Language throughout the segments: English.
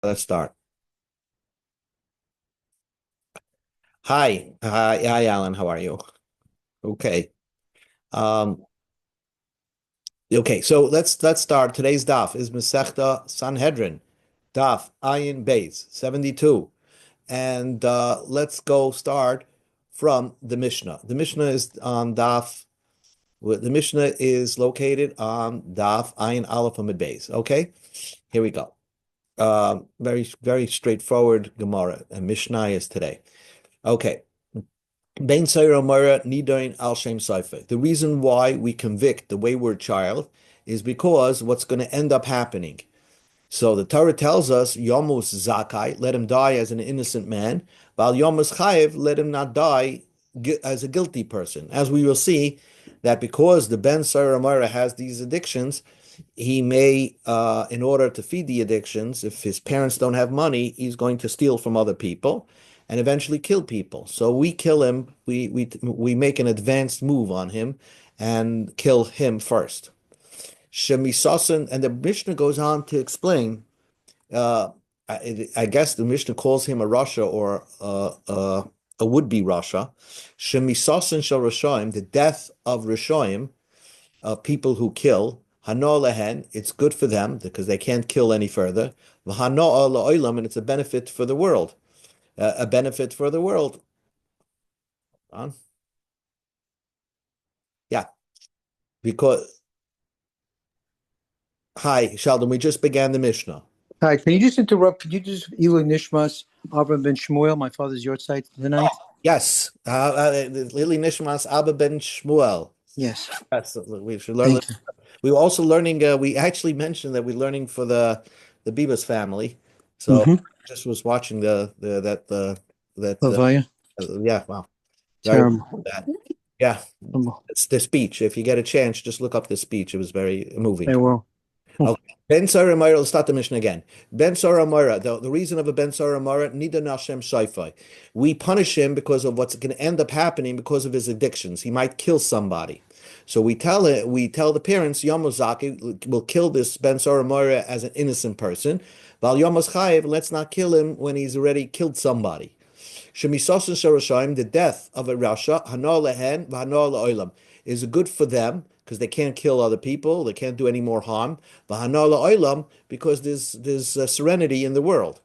Let's start. Hi, Alan. How are you? Okay. Um, okay, so let's start. Today's daf is Masechta Sanhedrin, daf Ayin Beis 72. And let's go start from the Mishnah. The Mishnah is on daf, the Mishnah is located on daf Ayin Aleph Amid Beis. Okay, here we go. Very straightforward Gemara and Mishnah is today. Okay. Bein Saira Mara Nidain Al Shem Saifa. The reason why we convict the wayward child is because what's going to end up happening. So the Torah tells us, Yomus Zakai, let him die as an innocent man, while Yomus Chayev, let him not die as a guilty person. As we will see, that because the Ben Saira Mara has these addictions, he may, in order to feed the addictions, if his parents don't have money, he's going to steal from other people and eventually kill people. So we kill him, we make an advanced move on him and kill him first. Shemisasan, and the Mishnah goes on to explain, I guess the Mishnah calls him a Rasha or a would-be Rasha. Shemisasan shel Rashaim, the death of Rashaim, people who kill, Hano lehen, it's good for them because they can't kill any further. V'hano la'olam, and it's a benefit for the world. A benefit for the world. Yeah, because hi, Sheldon, we just began the Mishnah. Hi, can you just interrupt? Could you just Eli Nishmas, Avram ben Shmuel, my father's yahrzeit tonight? Yes, Lili Nishmas Abba ben Shmuel. Yes. Yes, we should learn. Thank you. We were also learning. We actually mentioned that we're learning for the Bibas family. So Mm-hmm. just was watching the that that Lavaya. yeah, wow, very Terrible. that. Yeah, Terrible. it's the speech. If you get a chance, just look up the speech. It was very moving. They will. Oh, Okay. Ben Sara Mara, let's start the mission again. Ben Sara Mara, the reason of a Ben Sara Mara, Nida Nashem Shaifai. We punish him because of what's going to end up happening because of his addictions. He might kill somebody. So we tell the parents, Yomozaki will kill this Ben Sara Mara as an innocent person. Val Yomos Chayev, let's not kill him when he's already killed somebody. Shemisosin Sharashayim, the death of a Rasha, Hana lehen, v'hana la'olam, is good for them because they can't kill other people, they can't do any more harm. V'hana la'olam, because there's serenity in the world.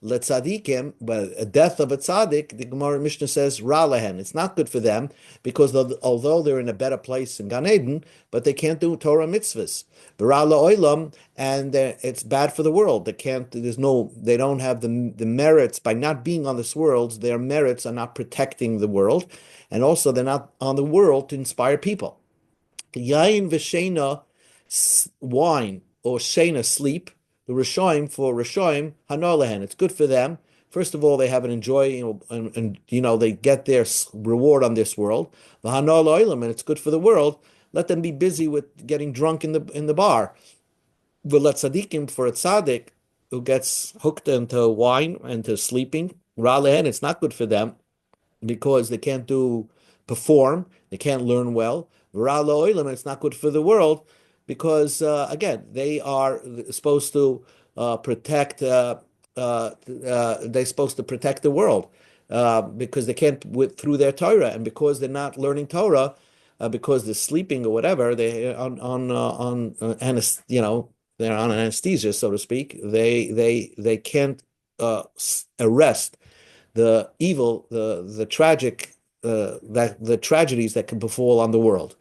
Letzadikim, but a death of a tzaddik, the Gemara Mishnah says, ra lehen. It's not good for them because although they're in a better place in Gan Eden, but they can't do Torah mitzvahs. V'ra la'olam, and it's bad for the world. They don't have the merits by not being on this world. Their merits are not protecting the world, and also they're not on the world to inspire people. Yain v'shena, wine, or shena, sleep. The Rishoim, for Rishoim, hanolehen, it's good for them. First of all, they have an enjoy, and they get their reward on this world. The hanol oilam, and it's good for the world. Let them be busy with getting drunk in the bar. V'let tzadikim, for a tzaddik who gets hooked into wine and to sleeping, ralehen, it's not good for them because they can't perform, they can't learn well. V'ra'lo oilam, it's not good for the world because again, they are supposed to protect. They're supposed to protect the world because they can't through their Torah, and because they're not learning Torah, because they're sleeping or whatever, they they're on anesthesia, so to speak. They can't arrest the evil, the tragic, the tragedies that can befall on the world.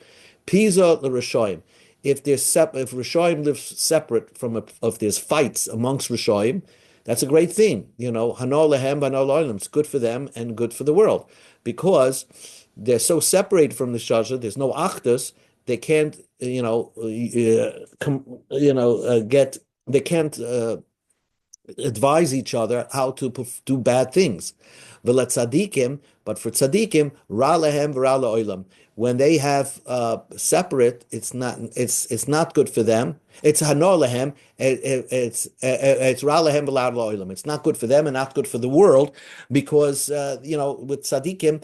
Pisa the Rishoim. If Rishoim lives separate if there's fights amongst Rishoim, that's a great thing. Hano lehem, hano lo'olam. It's good for them and good for the world because they're so separated from the shasha. There's no achdus. They can't, get. They can't advise each other how to do bad things. But for tzadikim, ra lehem v'ra la'olam. When they have separate, it's not good for them. It's hanor lehem. It's ra lehem v'ra la'olam. It's not good for them and not good for the world because with tzadikim,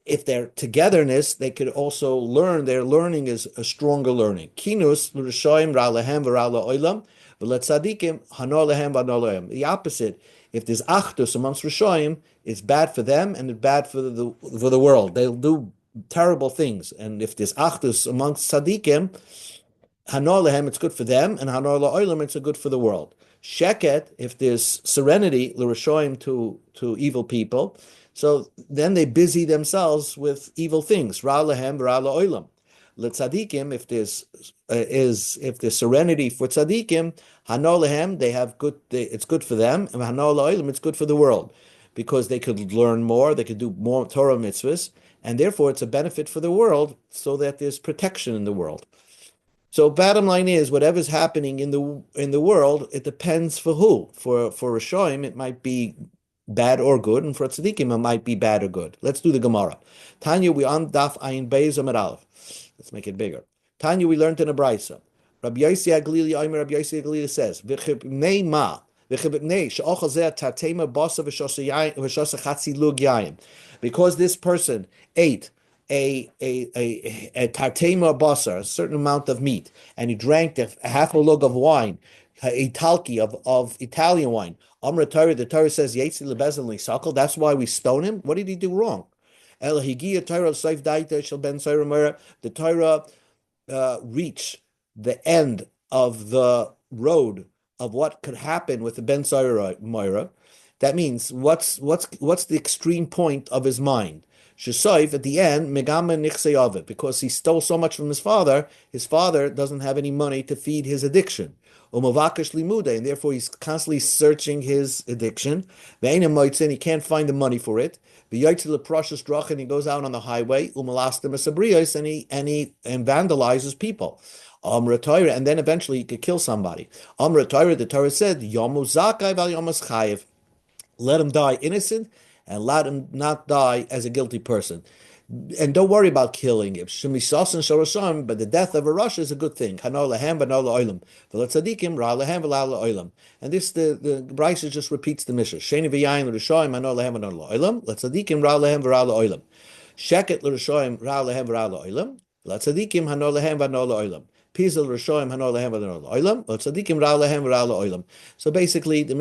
if they're togetherness, they could also learn. Their learning is a stronger learning. Kinus l'rishoyim ra lehem v'ra la'olam. But let tzadikim hanor lehem v'hanor lehem. The opposite. If there's achdus amongst Rishoyim, it's bad for them and it's bad for the world. They'll do terrible things. And if there's achdus amongst tzadikim, hanor lehem, it's good for them, and hanor la'olam, it's good for the world. Sheket, if there's serenity, l'rishoyim to evil people, so then they busy themselves with evil things. Ra lehem, ra la'olam. L'tzadikim, if there's serenity for tzadikim, hanor lehem, they have good. It's good for them, and hanor la'olam, it's good for the world, because they could learn more, they could do more Torah mitzvahs, and therefore it's a benefit for the world, so that there's protection in the world. So bottom line is, whatever's happening in the world, it depends for who. For Rishoyim, it might be bad or good, and for Tzadikim, it might be bad or good. Let's do the Gemara. Tanya, we on Daf Ayin Beis Amud Aleph. Let's make it bigger. Tanya, we learned in a brisa. Rabbi Yossi Aglili Omer, Rabbi Yossi Aglili says, V'chibnei ma, v'chibnei she'ochel zeh tatema basa v'shosa chatzi lug yayin. Because this person ate a tartema basar, a certain amount of meat, and he drank a half a lug of wine, a talki of Italian wine. Amr Torah, the Torah says, Yetzi lebezin lisakal. That's why we stone him. What did he do wrong? El higia Torah seif daita shel ben Torah. The Torah reached the end of the road of what could happen with the ben Moira. That means what's the extreme point of his mind? Shesoif at the end, megama nichseyavet, because he stole so much from his father doesn't have any money to feed his addiction. Umavakish limude, and therefore he's constantly searching his addiction. Ve'enim moitzin, he can't find the money for it. V'yoytzi leprashas drachin, he goes out on the highway. Umalastem esabrios, and he vandalizes people. Amra Torah, and then eventually he could kill somebody. Amra Torah, the Torah said, Yomu zakai val yomus chayev. Let him die innocent, and let him not die as a guilty person. And don't worry about killing him. But the death of a Rasha is a good thing. And this, the Brisa just repeats the Mishnah. Sheket l'Rishoyim ra lehem ra la'olam. L'tzadikim hanor lehem v'hanor la'olam. Pizal l'Rishoyim hanor lehem v'hanor la'olam. L'tzadikim ra lehem ra la'olam. So basically, the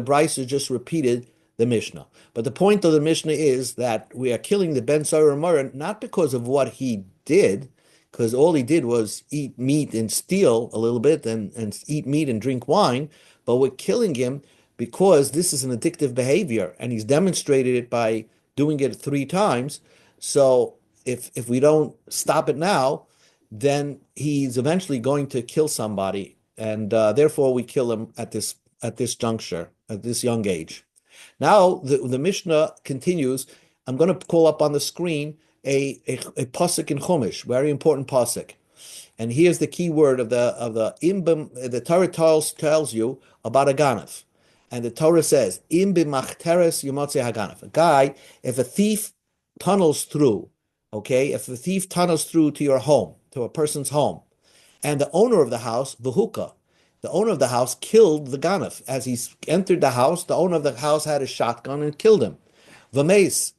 Brisa just repeated the Mishnah. But the point of the Mishnah is that we are killing the Ben Sarah Mara not because of what he did, because all he did was eat meat and steal a little bit and eat meat and drink wine, but we're killing him because this is an addictive behavior, and he's demonstrated it by doing it 3 times. So if we don't stop it now, then he's eventually going to kill somebody, and therefore we kill him at this juncture, at this young age. Now the Mishnah continues. I'm going to call up on the screen a pasuk in Chumash, very important pasuk, and here's the key word of the imbim. The Torah tells you about a ganav, and the Torah says imbim machteres yomotze haganaf. A guy, if a thief tunnels through, if a thief tunnels through to your home, to a person's home, and the owner of the house, v'huka, the owner of the house killed the ganaf. As he entered the house, the owner of the house had a shotgun and killed him. V'meis,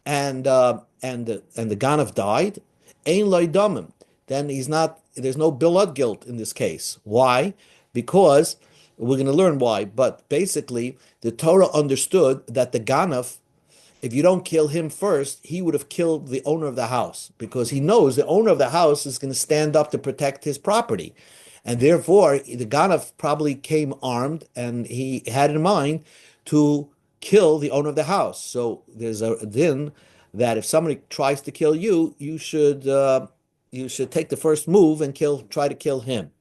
and the ganaf died. Ein loy damim. Then there's no blood guilt in this case. Why? Because we're going to learn why. But basically, the Torah understood that the ganaf, if you don't kill him first, he would have killed the owner of the house, because he knows the owner of the house is going to stand up to protect his property. And therefore, the Ganav probably came armed, and he had in mind to kill the owner of the house. So there's a din that if somebody tries to kill you, you should take the first move and try to kill him.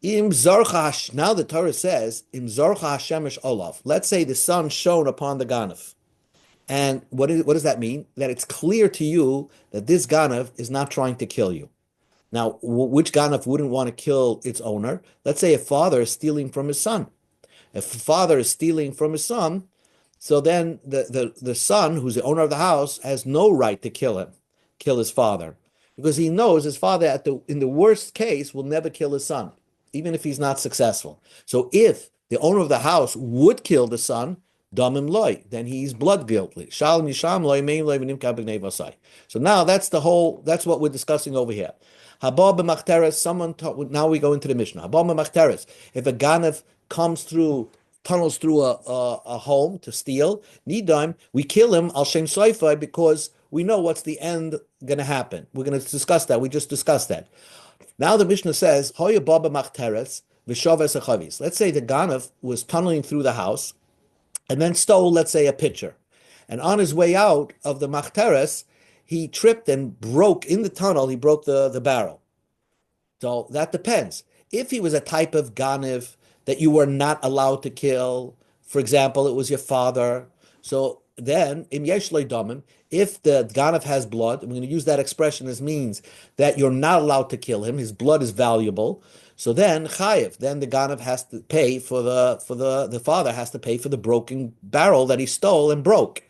Im zarcha, now the Torah says, Im zarcha hashemesh olav. Let's say the sun shone upon the Ganav. And what does that mean? That it's clear to you that this Ganav is not trying to kill you. Now, which Ganav wouldn't want to kill its owner? Let's say a father is stealing from his son. If a father is stealing from his son, so then the son, who's the owner of the house, has no right to kill his father, because he knows his father, in the worst case, will never kill his son, even if he's not successful. So if the owner of the house would kill the son, damim loy, then he's blood guilty. Shal misham loy mein loy v'nimka b'gnei vasai. So now that's what we're discussing over here. Haba b'machteres, now we go into the Mishnah. Haba b'machteres, if a ganav tunnels through a home to steal, Nidam, we kill him, al shem soifai, because we know what's the end going to happen. We're going to discuss that. We just discussed that. Now the Mishnah says, Hoya baba machteres v'shaves achavis. Let's say the ganav was tunneling through the house and then stole, let's say, a pitcher. And on his way out of the machteres, he tripped and broke in the tunnel, he broke the barrel. So that depends. If he was a type of ganav that you were not allowed to kill, for example, it was your father, so then, im yesh lo damim, if the ganav has blood, I'm going to use that expression as means that you're not allowed to kill him, his blood is valuable, so then chayiv, then the ganav has to pay the father has to pay for the broken barrel that he stole and broke.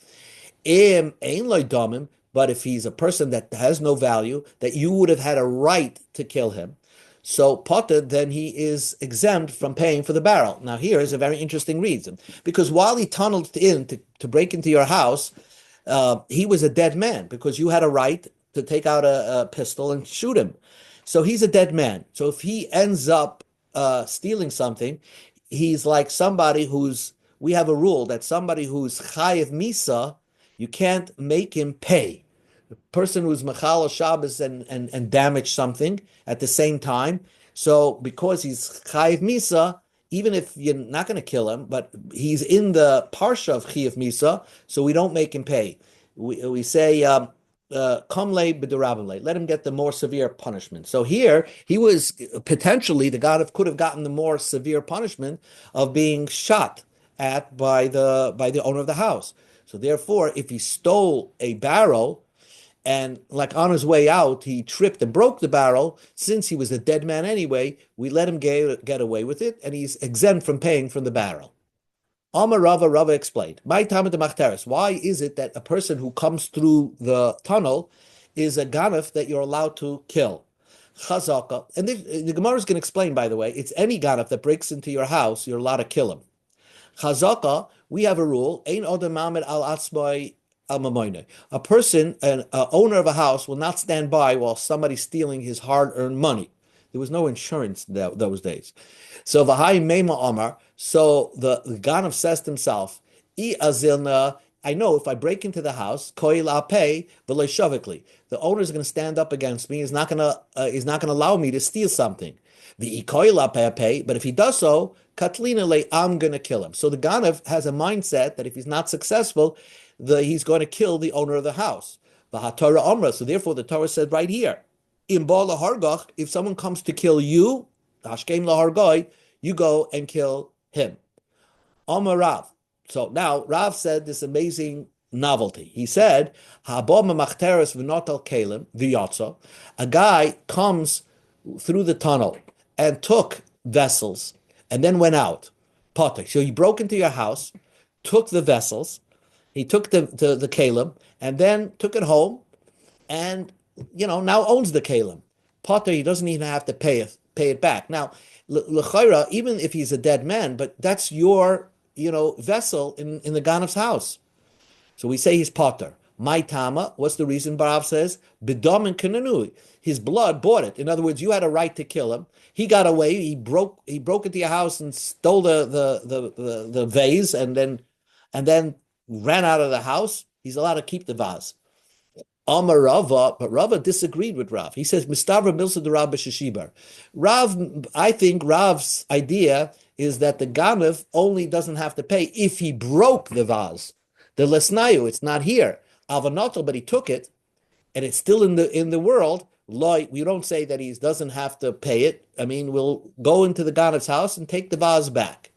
Im ein lo damim, but if he's a person that has no value, that you would have had a right to kill him, so potter, then he is exempt from paying for the barrel. Now here is a very interesting reason, because while he tunneled in to break into your house, he was a dead man, because you had a right to take out a pistol and shoot him. So he's a dead man. So if he ends up stealing something, he's like somebody we have a rule that somebody who's chayiv misa, you can't make him pay. The person who's machal Shabbos and damaged something at the same time. So because he's chayiv misa, even if you're not going to kill him, but he's in the parsha of chayiv misa, so we don't make him pay. We say kamle b'derabale, let him get the more severe punishment. So here he was potentially the god could have gotten the more severe punishment of being shot at by the owner of the house. So therefore, if he stole a barrel, and like on his way out, he tripped and broke the barrel, since he was a dead man anyway, we let him get away with it, and he's exempt from paying from the barrel. Amar Rava explained, my time at the machteres, why is it that a person who comes through the tunnel is a ganef that you're allowed to kill? Chazaka, and the Gemara is going to explain, by the way, it's any ganef that breaks into your house, you're allowed to kill him. Chazaka, we have a rule, ein odem mamed al atzmai. A person, an owner of a house, will not stand by while somebody's stealing his hard-earned money. There was no insurance those days. So Vahai Meima Omar, so the Ganav says to himself, I azilna, I know if I break into the house, koil apay v'leishavikli, the owner is going to stand up against me. He's not going to allow me to steal something. The koil apay, but if he does so, katlina le, I'm going to kill him. So the Ganav has a mindset that if he's not successful, he's going to kill the owner of the house. So therefore the Torah said right here, if someone comes to kill you, you go and kill him. Amar Rav. So now Rav said this amazing novelty. He said, a guy comes through the tunnel and took vessels and then went out. So he broke into your house, took the vessels, he took the kalim and then took it home, and now owns the kalim. Potter, he doesn't even have to pay it back. Now, l'chayra, even if he's a dead man, but that's your vessel in the ganav's house. So we say he's potter. My tama, what's the reason? Barav says bidom and kananui. His blood bought it. In other words, you had a right to kill him. He got away. He broke into your house and stole the vase, and then ran out of the house. He's allowed to keep the vase. Amar Rava, but Rava disagreed with Rav. He says, Mistavra Milsa de Rav Sheshibar. I think Rav's idea is that the Ganav only doesn't have to pay if he broke the vase. The Lesnayu, it's not here. Avanotel, but he took it, and it's still in the world. We don't say that he doesn't have to pay it. I mean, we'll go into the Ganav's house and take the vase back.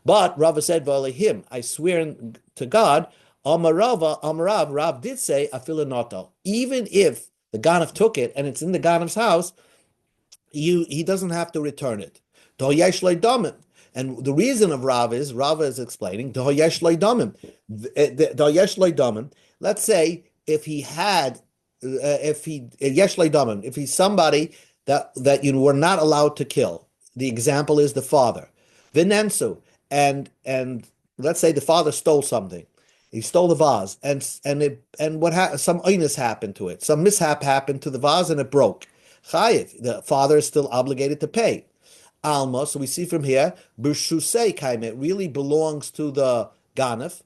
But Rava said, him, I swear to God, Rav did say, afilinoto. Even if the Ganav took it and it's in the Ganav's house, he doesn't have to return it. And the reason of Rava is explaining, let's say if he's somebody that you were not allowed to kill. The example is the father. Vinensu. And let's say the father stole something. He stole the vase, and what happened? Some oinus happened to it. Some mishap happened to the vase, and it broke. Chayiv, the father is still obligated to pay. Alma, so we see from here, Birshusei kaim, it really belongs to the ganef,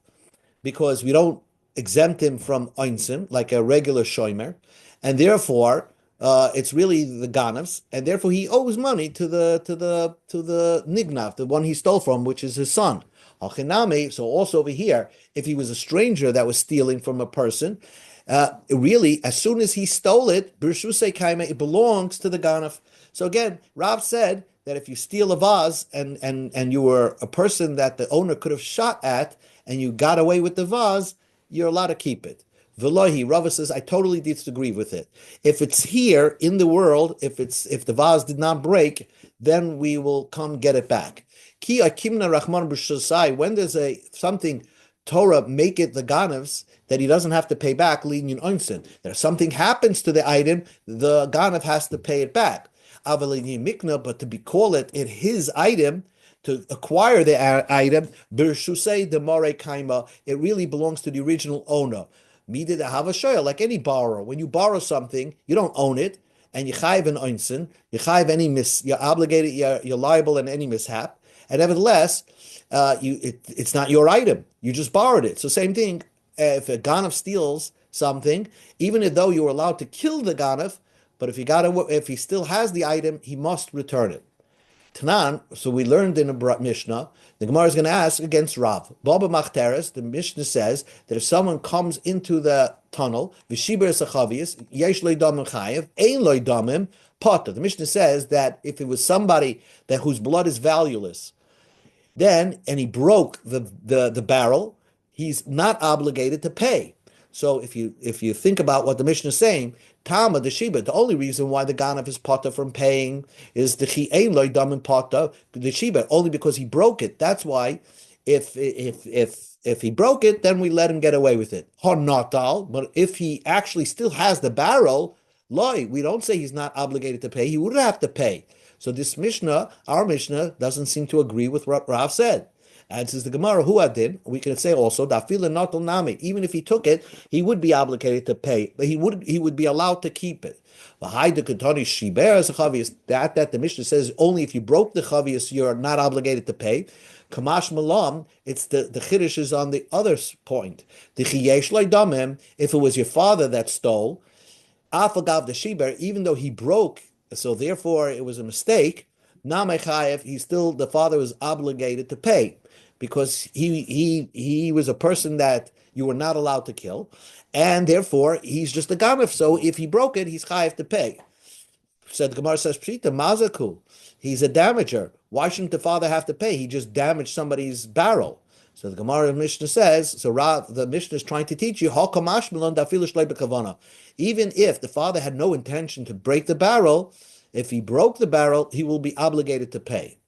because we don't exempt him from oinsim like a regular shomer, and therefore it's really the ganefs, and therefore he owes money to the nignav, the one he stole from, which is his son. So also over here, if he was a stranger that was stealing from a person, really, as soon as he stole it, Birshusei kaima, it belongs to the ganef. So again, Rav said that if you steal a vase and you were a person that the owner could have shot at, and you got away with the vase, you're allowed to keep it. Velohi, Rava says, I totally disagree with it. If it's here in the world, if the vase did not break, then we will come get it back. Ki akimna rachman b'shosai, when there's something Torah make it the ganevs that he doesn't have to pay back, linyan onsin. If something happens to the item, the ganev has to pay it back. Avalini mikna, but to be call it his item, to acquire the item, birshusei demare kaima, it really belongs to the original owner. Midid have a shoyah, like any borrower. When you borrow something, you don't own it, and you chayiv an onsin, you chayiv any you're obligated, you're liable in any mishap, and nevertheless, it's not your item. You just borrowed it. So same thing, if a ganef steals something, even though you were allowed to kill the ganef, but if he still has the item, he must return it. Tanan, so we learned in a Mishnah, the Gemara is going to ask against Rav. Baba Machteres, the Mishnah says that if someone comes into the tunnel, Vishiber Sachavias, Yesh Loi Damim Chayev, Ein Loi Damim, Potter. The Mishnah says that if it was somebody whose blood is valueless, and he broke the barrel, he's not obligated to pay. So if you think about what the Mishnah is saying, Tama the Sheba, the only reason why the Ganav is potter from paying is the Chi Ein Loi Damim Potter, the Sheba, only because he broke it. That's why if he broke it, then we let him get away with it. Honatal, but if he actually still has the barrel, Loi, we don't say he's not obligated to pay, he would have to pay. So this Mishnah, our Mishnah, doesn't seem to agree with what Rav said. And says the Gemara, who adin, we can say also, dafila natal nami. Even if he took it, he would be obligated to pay, but he would be allowed to keep it. That the Mishnah says only if you broke the chavias, you're not obligated to pay. Kamash malam, it's the chiddush is on the other point. The chiyesh damim, if it was your father that stole, afagav the shiber, even though he broke, so therefore it was a mistake. Namechayev, the father was obligated to pay, because he was a person that you were not allowed to kill, and therefore he's just a ganef. So if he broke it, he's chayev to pay. Said the Gemara says Pshita Mazaku, he's a damager. Why shouldn't the father have to pay? He just damaged somebody's barrel. So the Gemara Mishnah says, the Mishnah is trying to teach you, even if the father had no intention to break the barrel, if he broke the barrel, he will be obligated to pay.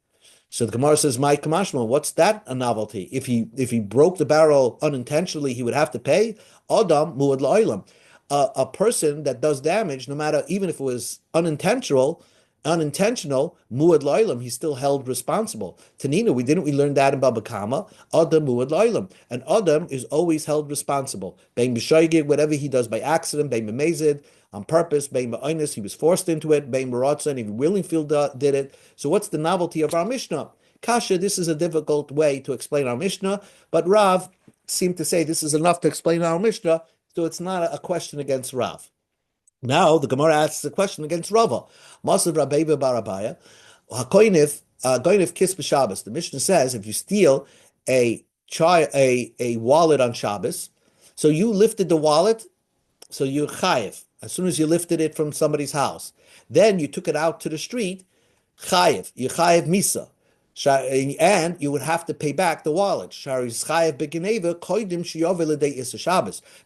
So the Gemara says, "My kamashma, what's that a novelty? If he broke the barrel unintentionally, he would have to pay. Adam muad la'olam, a person that does damage, no matter even if it was unintentional, muad la'olam, he's still held responsible. Tanina, we learned that in Baba Kama. Adam muad la'olam, and Adam is always held responsible. Bein b'shoigig, whatever he does by accident, bein b'mezid, on purpose, bein ba'oinus, he was forced into it, bein b'ratzon, he willingly did it. So what's the novelty of our Mishnah? Kasha, this is a difficult way to explain our Mishnah, but Rav seemed to say this is enough to explain our Mishnah, so it's not a question against Rav. Now the Gemara asks a question against Rava. Masav Rabbeinu Barabaya, Goynif Kis b'Shabbos. The Mishnah says if you steal a wallet on Shabbos, so you lifted the wallet, so you're chayiv. As soon as you lifted it from somebody's house, then you took it out to the street, chayiv. You chayiv misa, and you would have to pay back the wallet.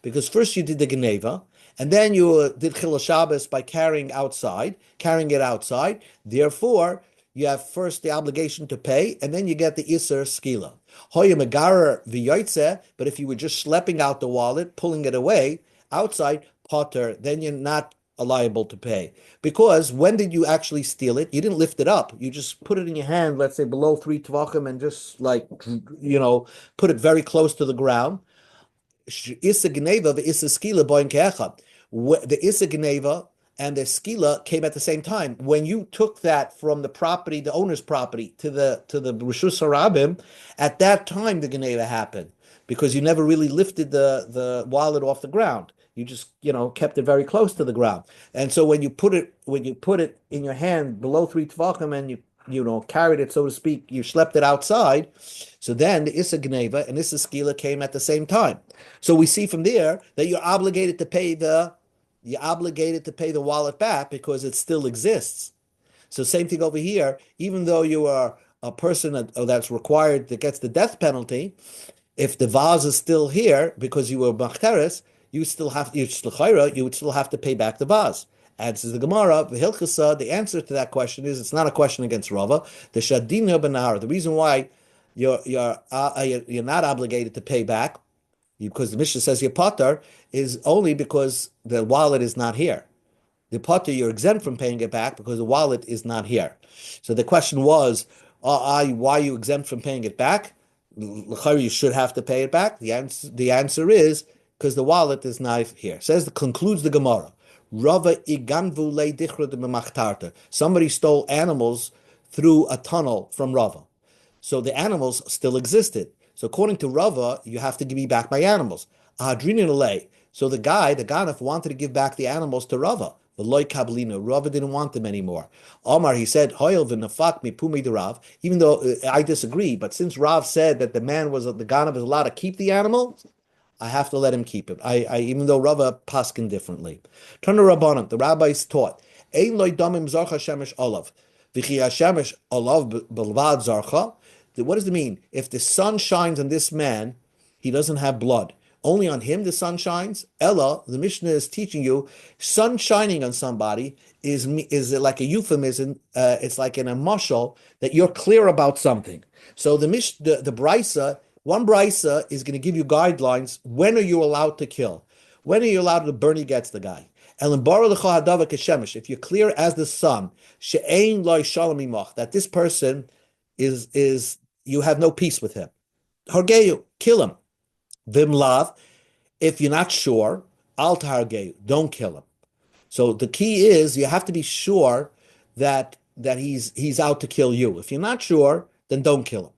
Because first you did the geneva, and then you did chil Shabbos by carrying it outside. Therefore, you have first the obligation to pay, and then you get the iser skila. But if you were just schlepping out the wallet, pulling it away outside, potter, then you're not liable to pay. Because when did you actually steal it? You didn't lift it up. You just put it in your hand, let's say below 3 tvachim, and just like, put it very close to the ground. Issa Gneva, the Issa Skila Boin Keechad. The Issa Gneva and the Skila came at the same time. When you took that from the property, the owner's property, to the Rishus Harabim, at that time the Gneva happened, because you never really lifted the wallet off the ground. You just, kept it very close to the ground. And so when you put it in your hand below 3 tvachim, and you carried it, so to speak, you schlepped it outside. So then the Issa Gneva and Issa Skila came at the same time. So we see from there that you're obligated to pay the wallet back, because it still exists. So same thing over here. Even though you are a person that's required, that gets the death penalty, if the vase is still here because you were machteres, you would still have to pay back the vase. Answers the Gemara, the answer to that question is, it's not a question against Rava. The Shadina Benar, the reason why you're not obligated to pay back, because the Mishnah says you're potter, is only because the wallet is not here. The potter, you're exempt from paying it back because the wallet is not here. So the question was, why are you exempt from paying it back? You should have to pay it back. The answer is because the wallet is not here. Concludes the Gemara. Rava iganvu le dichra de b'machtarta. Somebody stole animals through a tunnel from Rava. So the animals still existed. So according to Rava, you have to give me back my animals. Ahadrinin le. So the Ganef wanted to give back the animals to Rava. The loy kablina. Rava didn't want them anymore. Omar, he said, Hoyel v'nafak mipumi de Rav. Even though I disagree, but since Rav said that the Ganef is allowed to keep the animal, I have to let him keep it. Even though Rava paskin differently. Turn to Rabbanim. The rabbis taught, Ein loy damim zarcha shemesh olav. V'chi hashemesh olav belvad zarcha. What does it mean? If the sun shines on this man, he doesn't have blood. Only on him the sun shines. Ella, the Mishnah is teaching you, sun shining on somebody is like a euphemism. It's like in a mashal that you're clear about something. So the brisa, one brisa is going to give you guidelines. When are you allowed to kill? When are you allowed to burn against the guy? If you're clear as the sun, that this person is you have no peace with him. Hargeyu, kill him. Vimlav, if you're not sure, al targeyu, don't kill him. So the key is you have to be sure that he's out to kill you. If you're not sure, then don't kill him.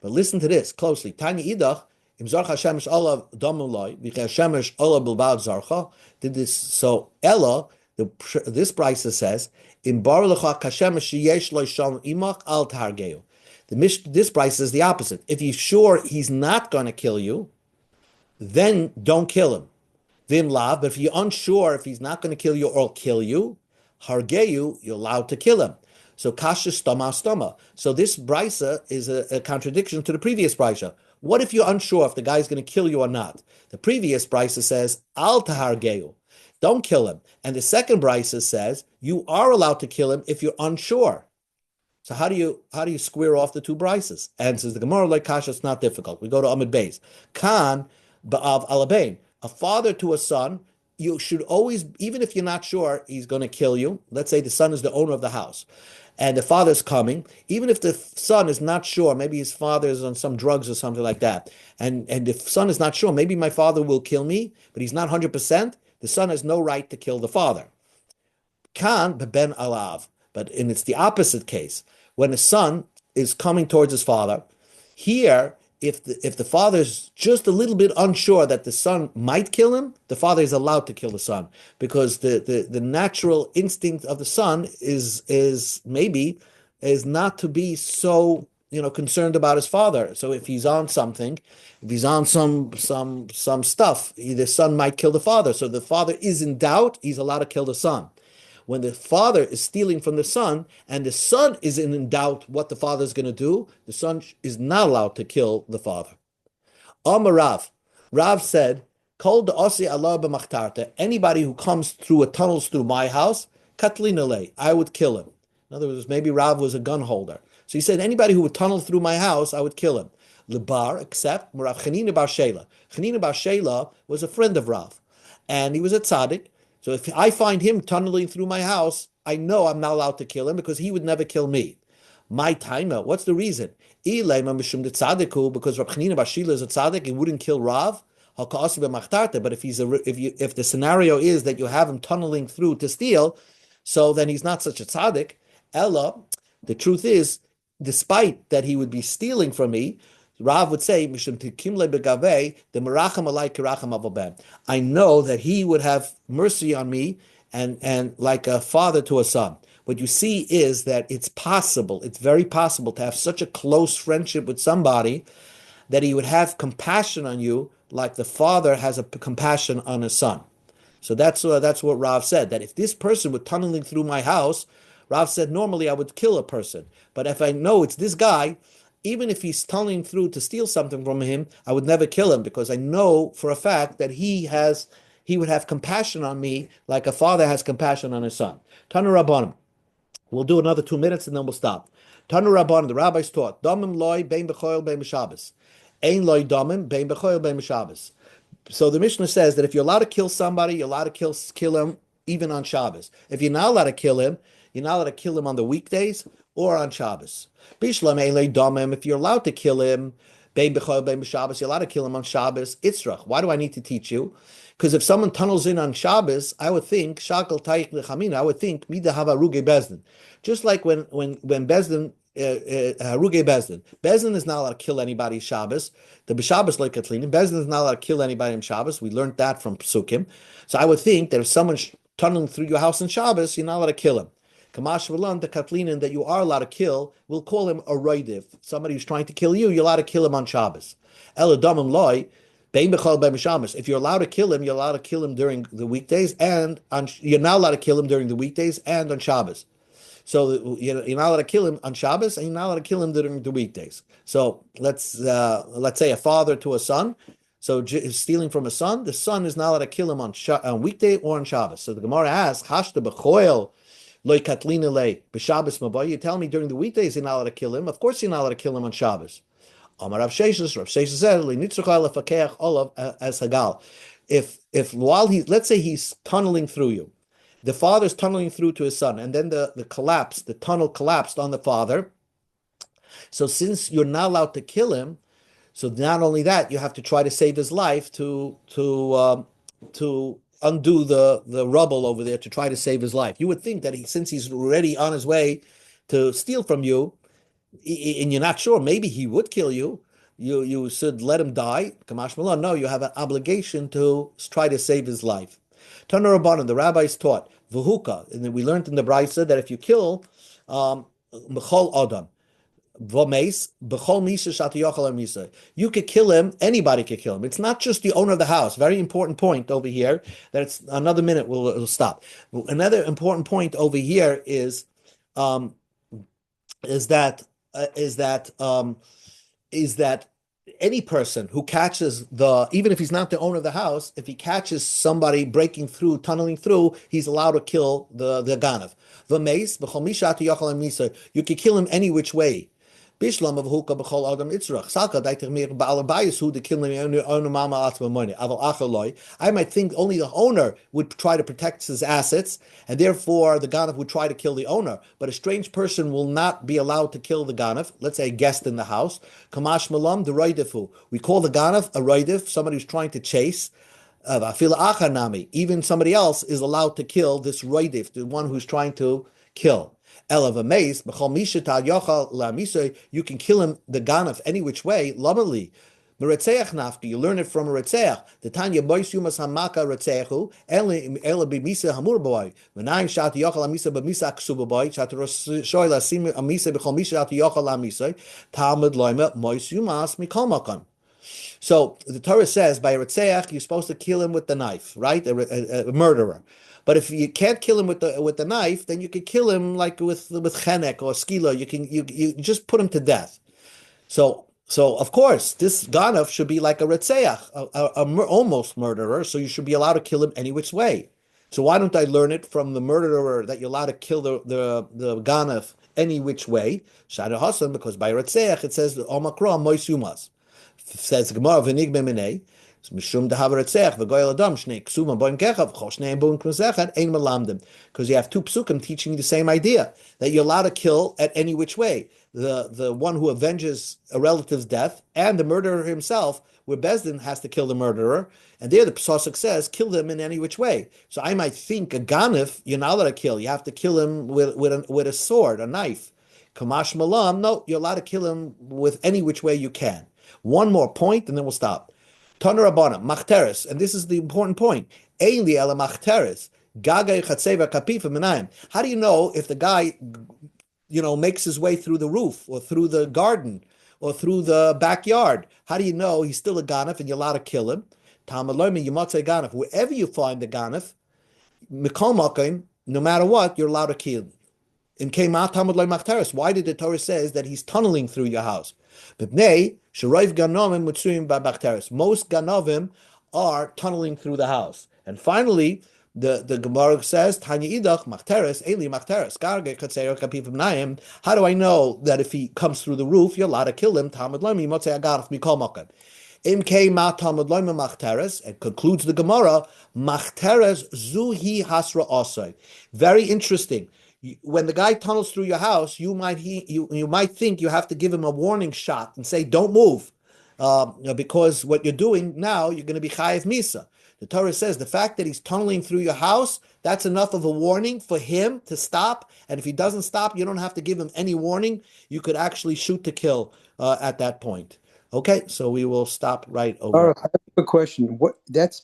But listen to this closely. Tanya idach, im zarcha shemesh olav domuloi, v'cheh shemesh olav bilbad zarcha. Did this? So Ella, this brisa says, im bar lecha kashemesh yesh lo shalom imach al targeyu. This brisa is the opposite. If you're sure he's not going to kill you, then don't kill him. Vim lav, but if you're unsure if he's not going to kill you or kill you, hargeyu, you're allowed to kill him. So kasha stoma. So this brisa is a contradiction to the previous brisa. What if you're unsure if the guy's going to kill you or not? The previous brisa says al tahargeyu, don't kill him, and the second brisa says you are allowed to kill him if you're unsure. So how do you square off the two brises? Answers the Gemara like kasha. It's not difficult. We go to Amud Beis. Kan ba'av alabain. A father to a son, you should always, even if you're not sure he's going to kill you. Let's say the son is the owner of the house, and the father's coming. Even if the son is not sure, maybe his father is on some drugs or something like that, and the son is not sure, maybe my father will kill me, but he's not 100%. The son has no right to kill the father. Kan beben alav. But it's the opposite case. When a son is coming towards his father, here, if the father is just a little bit unsure that the son might kill him, the father is allowed to kill the son, because the natural instinct of the son is not to be so concerned about his father. So if he's on something, if he's on some stuff, the son might kill the father. So the father is in doubt, he's allowed to kill the son. When the father is stealing from the son, and the son is in doubt what the father is going to do, the son is not allowed to kill the father. Rav said, "Kol de'osi Allah b'machtarta." Anybody who comes through tunnels through my house, katlina lei, I would kill him. In other words, maybe Rav was a gun holder, so he said anybody who would tunnel through my house, I would kill him. Lebar, except Rav Chanina bar Shela. Chanina bar Shela was a friend of Rav, and he was a tzaddik. So if I find him tunneling through my house, I know I'm not allowed to kill him because he would never kill me. My timer, what's the reason? Because Rab Chanina bar Shila is a tzaddik, he wouldn't kill Rav. But if the scenario is that you have him tunneling through to steal, so then he's not such a tzaddik. Ella, the truth is, despite that he would be stealing from me, Rav would say, I know that he would have mercy on me and like a father to a son. What you see is that it's very possible to have such a close friendship with somebody that he would have compassion on you like the father has a compassion on his son. So that's what Rav said, that if this person were tunneling through my house, Rav said normally I would kill a person. But if I know it's this guy, even if he's tunneling through to steal something from him, I would never kill him because I know for a fact that he would have compassion on me like a father has compassion on his son. Tanu Rabbanim. We'll do another 2 minutes and then we'll stop. Tanu Rabbanim, the rabbis taught, Damim loy bein b'choil bein b'Shabbos. Ein loy damim bein b'choil bein b'Shabbos. So the Mishnah says that if you're allowed to kill somebody, you're allowed to kill him even on Shabbos. If you're not allowed to kill him, you're not allowed to kill him on the weekdays or on Shabbos. Bishlam ein loy damim, if you're allowed to kill him, bein b'choil bein b'Shabbos, you're allowed to kill him on Shabbos. Itzrach. Why do I need to teach you? Because if someone tunnels in on Shabbos, I would think shakal taich lechamina. I would think mida hava ruge bezdin. Just like when bezdin haruge bezdin. Bezdin is not allowed to kill anybody Shabbos. The b'Shabbos like Katlin. Bezdin is not allowed to kill anybody on Shabbos. We learned that from Psukim. So I would think that if someone's tunneling through your house on Shabbos, you're not allowed to kill him. Kamash v'lan the Katlinin that you are allowed to kill, we'll call him a roidiv. Somebody who's trying to kill you, you're allowed to kill him on Shabbos. Eladamim loy. If you're allowed to kill him, you're allowed to kill him during the weekdays, you're not allowed to kill him during the weekdays and on Shabbos. So you're not allowed to kill him on Shabbos, and you're not allowed to kill him during the weekdays. So let's say a father to a son. So stealing from a son, the son is not allowed to kill him on weekday or on Shabbos. So the Gemara asks, "Hashta b'choil loy katlina le b'Shabbos mabay." You tell me during the weekdays you're not allowed to kill him. Of course you're not allowed to kill him on Shabbos. Rav Sheshes said, as Hagal. If while let's say he's tunneling through you, the father's tunneling through to his son, and then the tunnel collapsed on the father. So since you're not allowed to kill him, so not only that, you have to try to save his life to undo the rubble over there to try to save his life. You would think that since he's already on his way to steal from you, and you're not sure, maybe he would kill you. You should let him die. Kamash Malon, no, you have an obligation to try to save his life. Tana Rabbanan, the rabbis taught v'huka, and we learned in the Brisa that if you kill B'chol Adam, v'meis B'chol Misa Shatiyachal Misa, you could kill him. Anybody could kill him. It's not just the owner of the house. Very important point over here. That it's another minute. We'll stop. Another important point over here is that any person who catches even if he's not the owner of the house, if he catches somebody breaking through, tunneling through, he's allowed to kill the ganav. You can kill him any which way. Bishlam of Huka B'chol Adam Itzrach. Salka Daiter Mir Ba'alabayis who the killing owner Mama Atma Money. Aval Achaloi. I might think only the owner would try to protect his assets, and therefore the Ganav would try to kill the owner. But a strange person will not be allowed to kill the Ganav. Let's say a guest in the house. Kamash Malam, the Roidifu. We call the Ganav a Roidif, somebody who's trying to chase. Even somebody else is allowed to kill this Roidif, the one who's trying to kill. You can kill him, the ganav, any which way. Lamali, meretzeach nafki. You learn it from a retzeach. The Tanya bois yumas hamaka retzeachu. Ela b'misa hamur boy. V'nayim shat yochal amisa b'misa ksuba boy. Shat shoyla sim amisa b'chol misha shat yochal amisa. Talmud loima mois yumas mikol makon. So the Torah says by a retzeach you're supposed to kill him with the knife, right? A murderer. But if you can't kill him with the knife, then you can kill him like with chenek or skila. You just put him to death. So of course this ganav should be like a retzeach, almost murderer. So you should be allowed to kill him any which way. So why don't I learn it from the murderer that you're allowed to kill the ganav any which way? Shada Hasan, because by retzeach it says omakra moisumas. Says Gemara v'nig b'minei. Because you have two psukim teaching the same idea, that you're allowed to kill at any which way. The one who avenges a relative's death and the murderer himself, where Bezdin has to kill the murderer, and there the Pasuk says, kill them in any which way. So I might think a ganif, you're not allowed to kill. You have to kill him with a sword, a knife. Kamash malam, no, you're allowed to kill him with any which way you can. One more point, and then we'll stop. Toner Rabbanan, machteres, and this is the important point. Eili ela machteres, gaga chatzeva kapifa menayim. How do you know if the guy, makes his way through the roof or through the garden or through the backyard? How do you know he's still a ganif and you're allowed to kill him? Talmud Bavli Daf ganif. Wherever you find the ganif, mikol makom, no matter what, you're allowed to kill him. In Keimat Talmud Lo Machteres, why did the Torah says that he's tunneling through your house? Most ganovim are tunneling through the house. And finally, the Gemara says, Tanya idach machteres, eli machteres, garge katseir kapifim naim. How do I know that if he comes through the roof, you're allowed to kill him? Talmud Lo Motzei Agarach Mikol Makom. Im Keimat Talmud Lo Machteres, and concludes the Gemara, machteres zuhi hasra osai. Very interesting. When the guy tunnels through your house, you might think you have to give him a warning shot and say, "Don't move," because what you're doing now, you're going to be chayiv misa. The Torah says the fact that he's tunneling through your house, that's enough of a warning for him to stop. And if he doesn't stop, you don't have to give him any warning. You could actually shoot to kill at that point. Okay, so we will stop right over. All right, I have a question. That's